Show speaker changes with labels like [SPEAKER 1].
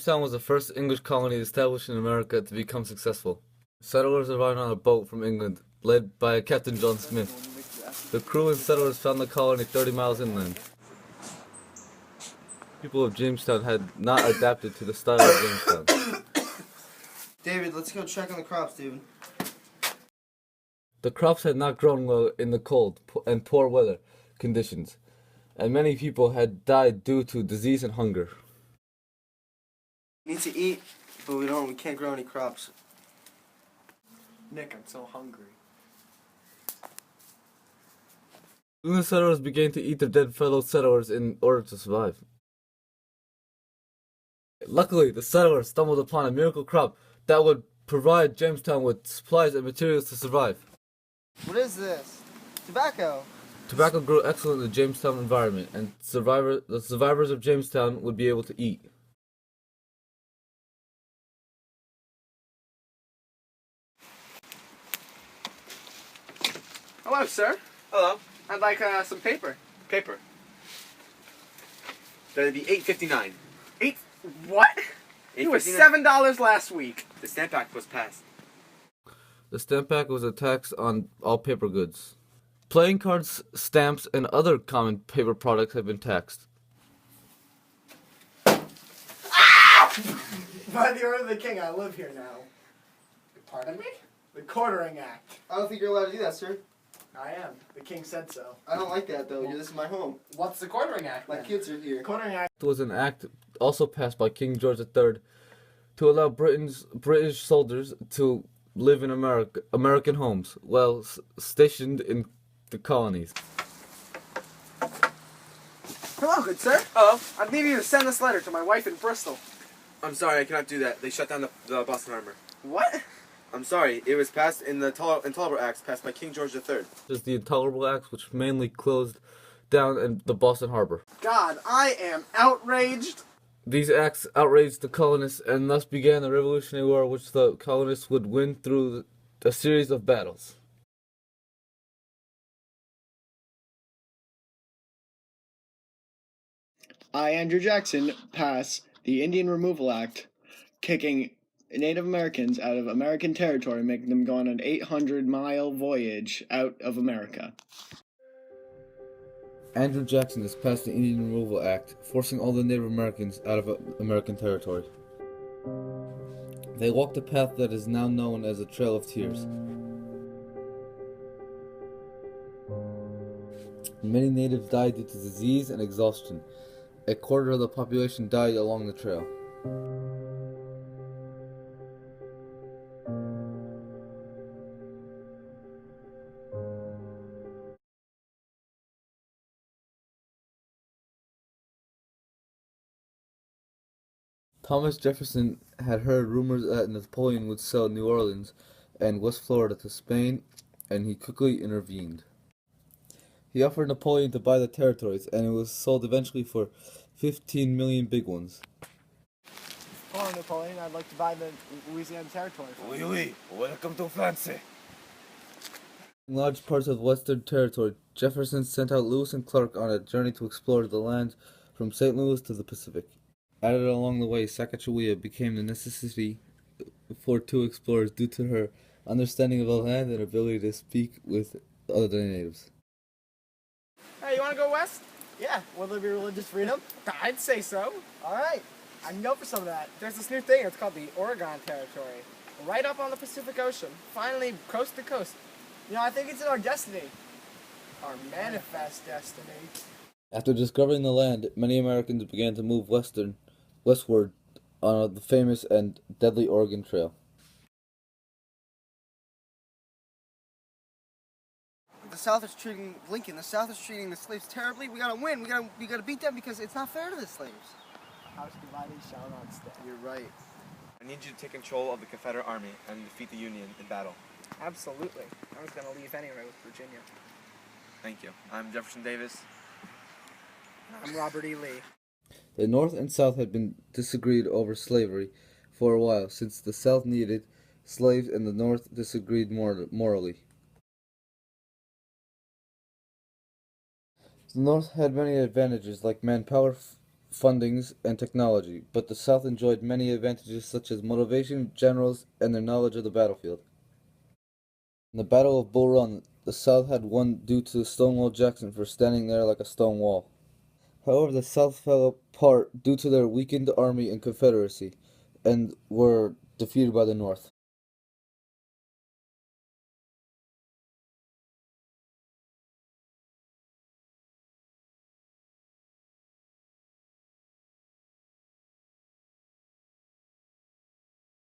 [SPEAKER 1] Jamestown was the first English colony established in America to become successful. Settlers arrived on a boat from England, led by Captain John Smith. The crew and settlers found the colony 30 miles inland. People of Jamestown had not adapted to the style of Jamestown.
[SPEAKER 2] David, let's go check on the crops, David.
[SPEAKER 1] The crops had not grown well in the cold and poor weather conditions, and many people had died due to disease and hunger.
[SPEAKER 2] We need to eat, but we can't grow any crops.
[SPEAKER 3] Nick, I'm so hungry.
[SPEAKER 1] Soon the settlers began to eat their dead fellow settlers in order to survive. Luckily, the settlers stumbled upon a miracle crop that would provide Jamestown with supplies and materials to survive.
[SPEAKER 2] What is this? Tobacco.
[SPEAKER 1] Tobacco grew excellent in the Jamestown environment, and the survivors of Jamestown would be able to eat.
[SPEAKER 3] Hello, sir.
[SPEAKER 4] Hello.
[SPEAKER 3] I'd like some paper.
[SPEAKER 4] Paper. That'd be $8.59.
[SPEAKER 3] What? It was $7 last week.
[SPEAKER 4] The Stamp Act was passed.
[SPEAKER 1] The Stamp Act was a tax on all paper goods. Playing cards, stamps, and other common paper products have been taxed.
[SPEAKER 3] By the order of the king, I live here now. Pardon me? The Quartering Act.
[SPEAKER 2] I don't think you're allowed to do that, sir.
[SPEAKER 3] I am. The king said so.
[SPEAKER 2] I don't like that, though. This is my home.
[SPEAKER 3] What's the Quartering Act?
[SPEAKER 2] My kids are here.
[SPEAKER 3] The Quartering Act
[SPEAKER 1] It was an act also passed by King George III to allow British soldiers to live in American homes while stationed in the colonies.
[SPEAKER 3] Hello, good sir.
[SPEAKER 4] Hello.
[SPEAKER 3] I need you to send this letter to my wife in Bristol.
[SPEAKER 4] I'm sorry, I cannot do that. They shut down the Boston Harbor.
[SPEAKER 3] What?
[SPEAKER 4] I'm sorry, it was passed in the Intolerable Acts passed by King George III.
[SPEAKER 1] There's the Intolerable Acts, which mainly closed down in the Boston Harbor.
[SPEAKER 3] God, I am outraged.
[SPEAKER 1] These acts outraged the colonists and thus began the Revolutionary War, which the colonists would win through a series of battles.
[SPEAKER 5] I, Andrew Jackson, pass the Indian Removal Act, kicking Native Americans out of American territory, making them go on an 800-mile voyage out of America.
[SPEAKER 1] Andrew Jackson has passed the Indian Removal Act, forcing all the Native Americans out of American territory. They walked a path that is now known as the Trail of Tears. Many natives died due to disease and exhaustion. A quarter of the population died along the trail. Thomas Jefferson had heard rumors that Napoleon would sell New Orleans and West Florida to Spain, and he quickly intervened. He offered Napoleon to buy the territories, and it was sold eventually for 15 million big ones.
[SPEAKER 3] Hello, Napoleon. I'd like to buy the Louisiana territory.
[SPEAKER 4] Oui, oui. Welcome to France.
[SPEAKER 1] In large parts of the Western Territory, Jefferson sent out Lewis and Clark on a journey to explore the land from St. Louis to the Pacific. Added along the way, Sacagawea became the necessity for two explorers due to her understanding of the land and ability to speak with other natives.
[SPEAKER 3] Hey, you want to go west? Yeah. Will there be religious freedom? I'd say so. All right. I can go for some of that. There's this new thing. It's called the Oregon Territory. Right up on the Pacific Ocean. Finally, coast to coast. You know, I think it's in our destiny. Our manifest destiny.
[SPEAKER 1] After discovering the land, many Americans began to move westward on the famous and deadly Oregon Trail.
[SPEAKER 2] The South is treating Lincoln. The South is treating the slaves terribly. We gotta win. We gotta beat them because it's not fair to the slaves.
[SPEAKER 3] House divided shall not stand.
[SPEAKER 2] You're right.
[SPEAKER 4] I need you to take control of the Confederate Army and defeat the Union in battle.
[SPEAKER 3] Absolutely. I was going to leave anyway with Virginia.
[SPEAKER 4] Thank you. I'm Jefferson Davis.
[SPEAKER 3] I'm Robert E. Lee.
[SPEAKER 1] The North and South had been disagreed over slavery for a while, since the South needed slaves and the North disagreed morally. The North had many advantages like manpower, fundings, and technology, but the South enjoyed many advantages such as motivation, generals, and their knowledge of the battlefield. In the Battle of Bull Run, the South had won due to Stonewall Jackson for standing there like a stone wall. However, the South fell apart due to their weakened army and Confederacy, and were defeated by the North.